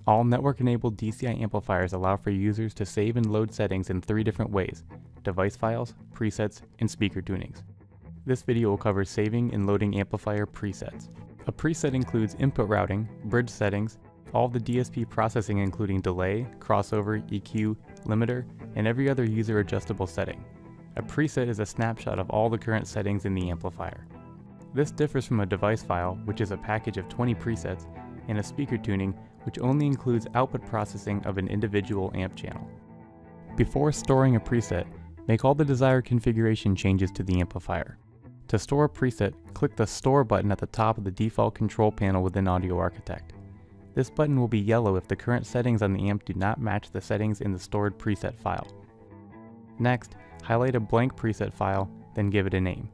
All network-enabled DCI amplifiers allow for users to save and load settings in 3 different ways: device files, presets, and speaker tunings. This video will cover saving and loading amplifier presets. A preset includes input routing, bridge settings, all of the DSP processing including delay, crossover, EQ, limiter, and every other user adjustable setting. A preset is a snapshot of all the current settings in the amplifier. This differs from a device file, which is a package of 20 presets, and a speaker tuning, which only includes output processing of an individual amp channel. Before storing a preset, make all the desired configuration changes to the amplifier. To store a preset, click the Store button at the top of the default control panel within Audio Architect. This button will be yellow if the current settings on the amp do not match the settings in the stored preset file. Next, highlight a blank preset file, then give it a name.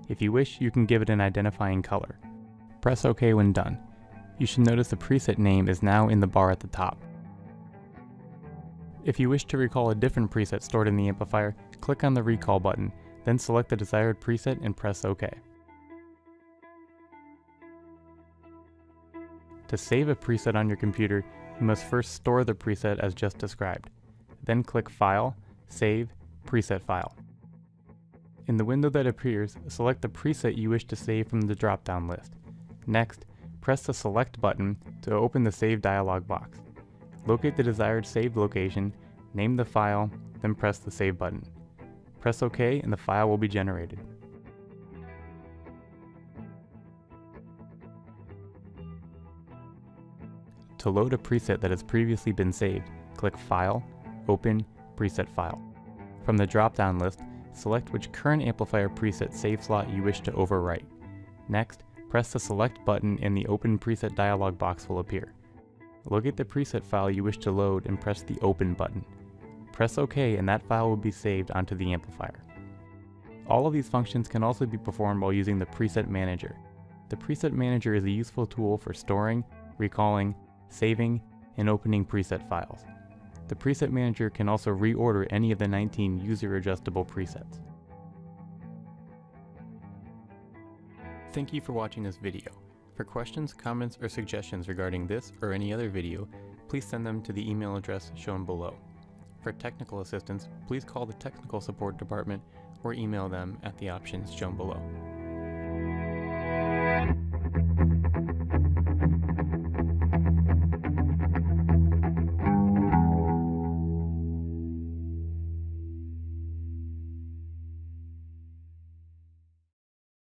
If you wish, you can give it an identifying color. Press OK when done. You should notice the preset name is now in the bar at the top. If you wish to recall a different preset stored in the amplifier, click on the Recall button, then select the desired preset and press OK. To save a preset on your computer, you must first store the preset as just described. Then click File, Save, Preset File. In the window that appears, select the preset you wish to save from the drop-down list. Next, press the Select button to open the Save dialog box. Locate the desired saved location, name the file, then press the Save button. Press OK and the file will be generated. To load a preset that has previously been saved, click File, Open, Preset File. From the drop-down list, select which current amplifier preset save slot you wish to overwrite. Next, press the Select button and the Open Preset dialog box will appear. Locate the preset file you wish to load and press the Open button. Press OK and that file will be saved onto the amplifier. All of these functions can also be performed while using the Preset Manager. The Preset Manager is a useful tool for storing, recalling, saving, and opening preset files. The Preset Manager can also reorder any of the 19 user-adjustable presets. Thank you for watching this video. For questions, comments, or suggestions regarding this or any other video, please send them to the email address shown below. For technical assistance, please call the Technical Support Department or email them at the options shown below.